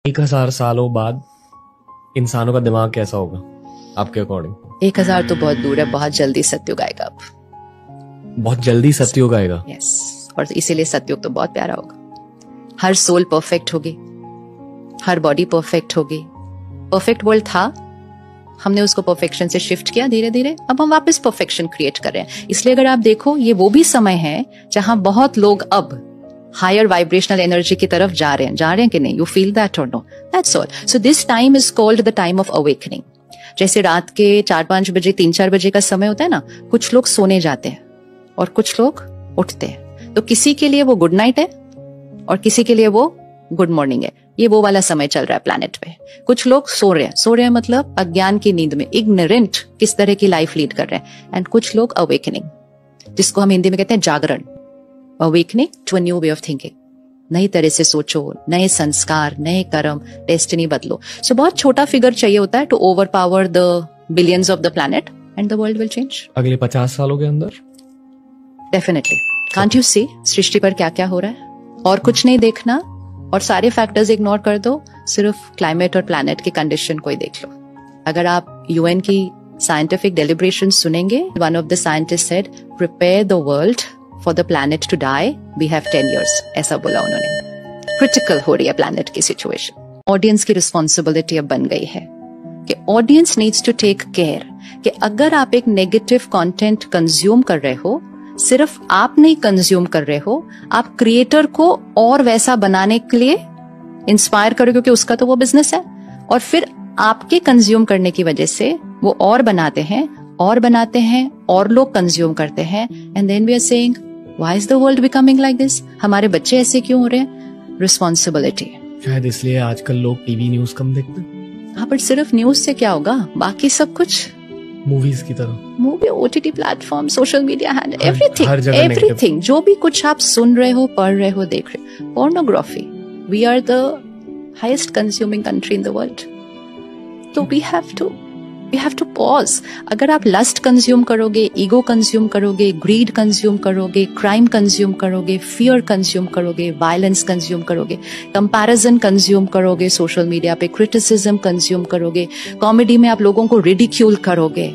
1000 सालों बाद इंसानों का दिमाग कैसा होगा आपके अकॉर्डिंग? 1000 तो बहुत दूर है, बहुत जल्दी सतयुग आएगा अब। बहुत जल्दी सतयुग आएगा? यस, और इसीलिए सतयुग तो बहुत प्यारा होगा। हर सोल परफेक्ट होगी, हर बॉडी परफेक्ट होगी। परफेक्ट वर्ल्ड था, हमने उसको परफेक्शन से शिफ्ट किया धीरे धीरे, अब हम वापस परफेक्शन क्रिएट कर रहे हैं। इसलिए अगर आप देखो, ये वो भी समय है जहां बहुत लोग अब हायर वाइब्रेशनल एनर्जी की तरफ जा रहे हैं कि नहीं? यू फील दैट और no? That's all. So this time is called the time of awakening. जैसे रात के 4-5 बजे 3-4 बजे का समय होता है ना, कुछ लोग सोने जाते हैं और कुछ लोग उठते हैं। तो किसी के लिए वो गुड नाइट है और किसी के लिए वो गुड मॉर्निंग है। ये वो वाला समय चल रहा है प्लैनेट पे। कुछ लोग सो रहे हैं मतलब अज्ञान की नींद में, इग्नोरेंट किस तरह की लाइफ लीड कर रहे हैं। एंड कुछ लोग अवेकनिंग, जिसको हम हिंदी में कहते हैं जागरण, awakening to a new way of thinking. नई तरह से सोचो, नए संस्कार, नए कर्म, डेस्टिनी बदलो। सो बहुत छोटा फिगर चाहिए होता है to overpower the billions of the planet and the world will change. अगले 50 सालों के अंदर डेफिनेटली। कांट यू सी सृष्टि पर क्या क्या हो रहा है? और कुछ नहीं देखना और सारे फैक्टर्स इग्नोर कर दो, सिर्फ क्लाइमेट और प्लैनेट की कंडीशन को ही देख लो। अगर आप यूएन की साइंटिफिक डेलिब्रेशन सुनेंगे, one of the scientist said, prepare the world for the planet to die, we have 10 years, ऐसा बोला उन्होंने। क्रिटिकल हो रही है प्लैनेट की सिचुएशन। ऑडियंस की रिस्पॉन्सिबिलिटी अब बन गई है कि audience needs to take care कि अगर आप एक नेगेटिव कंटेंट कंज्यूम कर रहे हो, सिर्फ आप नहीं कंज्यूम कर रहे हो, आप क्रिएटर को और वैसा बनाने के लिए इंस्पायर करो, क्योंकि उसका तो वो बिजनेस है। और फिर आपके कंज्यूम करने की वजह से वो और बनाते हैं और लोग कंज्यूम करते हैं। And then we are saying, why is the world becoming like this? हमारे बच्चे ऐसे क्यों हो रहे हैं? रिस्पॉन्सिबिलिटी। शायद इसलिए आजकल लोग टीवी न्यूज कम देखते हैं। हाँ, बट सिर्फ न्यूज से क्या होगा? बाकी सब कुछ मूवीज की तरह, movie, OTT platform, social media handle, everything जो भी कुछ आप सुन रहे हो, पढ़ रहे हो, देख रहे हो, pornography. We are the highest consuming country in the world. तो वी हैव टू पॉज। अगर आप लस्ट कंज्यूम करोगे, ईगो कंज्यूम करोगे, ग्रीड कंज्यूम करोगे, क्राइम कंज्यूम करोगे, फियर कंज्यूम करोगे, वायलेंस कंज्यूम करोगे, कंपैरिजन कंज्यूम करोगे, सोशल मीडिया पे क्रिटिसिज्म कंज्यूम करोगे, कॉमेडी में आप लोगों को रिडिक्यूल करोगे,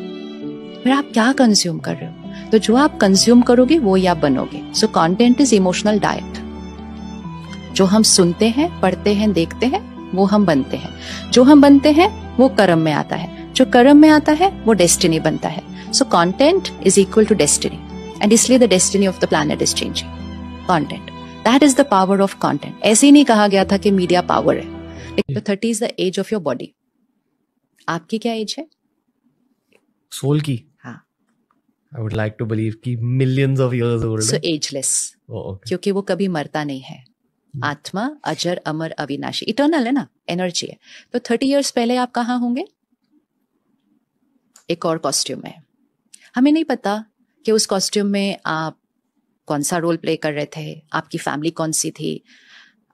फिर आप क्या कंज्यूम कर रहे हो? तो जो आप कंज्यूम करोगे वो ही आप बनोगे। सो कंटेंट इज इमोशनल डाइट। जो हम सुनते हैं, पढ़ते हैं, देखते हैं, वो हम बनते हैं। जो हम बनते हैं वो कर्म में आता है, जो कर्म में आता है वो डेस्टिनी बनता है। So content is equal to destiny, and इसलिए the destiny of the planet is changing. Content, that is the power of content. ऐसे ही नहीं कहा गया था कि मीडिया पावर है। 30 is the age of your body. आपकी क्या एज है? सोल की? हाँ। I would like to believe कि millions of years old So है। ageless, okay. क्योंकि वो कभी मरता नहीं है। आत्मा अजर अमर अविनाशी, इटर्नल है ना, एनर्जी है। तो 30 years पहले आप कहाँ होंगे? एक और कॉस्ट्यूम है। हमें नहीं पता कि उस कॉस्ट्यूम में आप कौन सा रोल प्ले कर रहे थे, आपकी फैमिली कौन सी थी,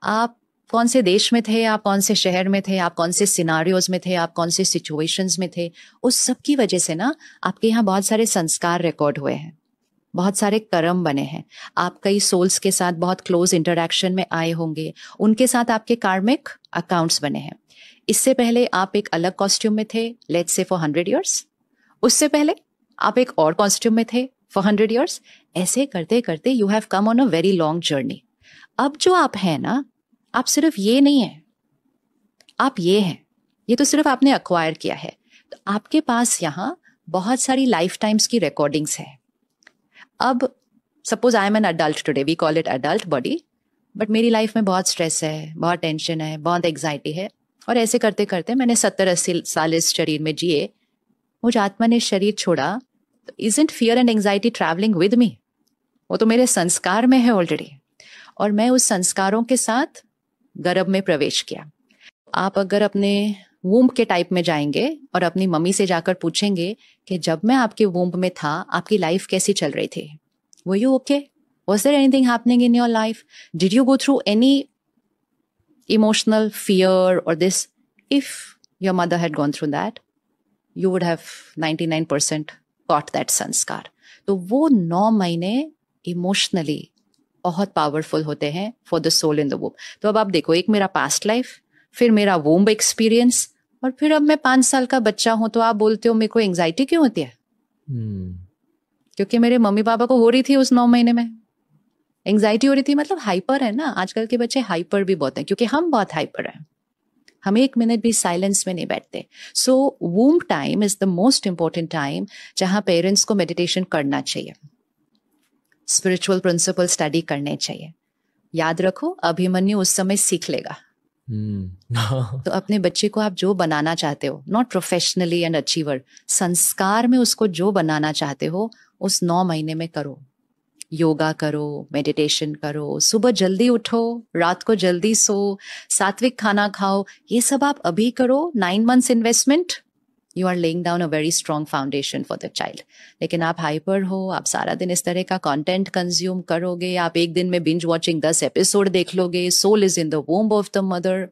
आप कौन से देश में थे, आप कौन से शहर में थे, आप कौन से सिनारियोज में थे, आप कौन से सिचुएशंस में थे। उस सब की वजह से ना आपके यहाँ बहुत सारे संस्कार रिकॉर्ड हुए हैं, बहुत सारे कर्म बने हैं। आप कई सोल्स के साथ बहुत क्लोज इंटरेक्शन में आए होंगे, उनके साथ आपके कार्मिक अकाउंट्स बने हैं। इससे पहले आप एक अलग कॉस्ट्यूम में थे, लेट्स से फॉर 100 years। उससे पहले आप एक और कॉस्ट्यूम में थे फॉर 100 years। ऐसे करते करते you have come on a very long journey. अब जो आप हैं ना, आप सिर्फ ये नहीं है, आप ये हैं। ये तो सिर्फ आपने अक्वायर किया है। तो आपके पास यहाँ बहुत सारी लाइफ टाइम्स की रिकॉर्डिंग्स है। अब suppose I am an adult today, we call it adult body, but मेरी लाइफ में बहुत स्ट्रेस है, बहुत टेंशन है, बहुत एग्जाइटी है, और ऐसे करते करते मैंने 70-80 साल इस शरीर में जिए। मुझ आत्मा ने शरीर छोड़ा, तो isn't fear and anxiety travelling with me? वो तो मेरे संस्कार में है ऑलरेडी, और मैं उस संस्कारों के साथ गर्भ में प्रवेश किया। आप अगर अपने वूम्ब के टाइप में जाएंगे और अपनी मम्मी से जाकर पूछेंगे कि जब मैं आपके वूम्ब में था आपकी लाइफ कैसी चल रही थी, were you okay, was there anything happening in your life, did you go through any emotional fear और this? If your mother had gone through that, you would have 99% got that संस्कार। तो वो 9 महीने emotionally बहुत powerful होते हैं for the soul in the womb. तो अब आप देखो, एक मेरा पास्ट लाइफ, फिर मेरा वोम्ब एक्सपीरियंस, और फिर अब मैं 5 साल का बच्चा हूं तो आप बोलते हो मेरे को एंग्जाइटी क्यों होती है? क्योंकि मेरे मम्मी पापा को हो रही थी उस 9 महीने में। एंग्जाइटी हो रही थी मतलब हाइपर है ना, आजकल के बच्चे हाइपर भी बहुत हैं क्योंकि हम बहुत हाइपर हैं, हम 1 मिनट भी साइलेंस में नहीं बैठते। So womb time is the most important time जहां पेरेंट्स को मेडिटेशन करना चाहिए, स्पिरिचुअल प्रिंसिपल स्टडी करने चाहिए। याद रखो, अभिमन्यु उस समय सीख लेगा। तो अपने बच्चे को आप जो बनाना चाहते हो, नॉट प्रोफेशनली एंड अचीवर, संस्कार में उसको जो बनाना चाहते हो उस 9 महीने में करो। योगा करो, मेडिटेशन करो, सुबह जल्दी उठो, रात को जल्दी सो, सात्विक खाना खाओ, ये सब आप अभी करो। 9 months investment, you are laying down a very strong foundation for the child. लेकिन आप हाइपर हो, आप सारा दिन इस तरह का कंटेंट कंज्यूम करोगे, आप एक दिन में बिंज वॉचिंग 10 एपिसोड देख लोगे, soul is in the womb of the mother,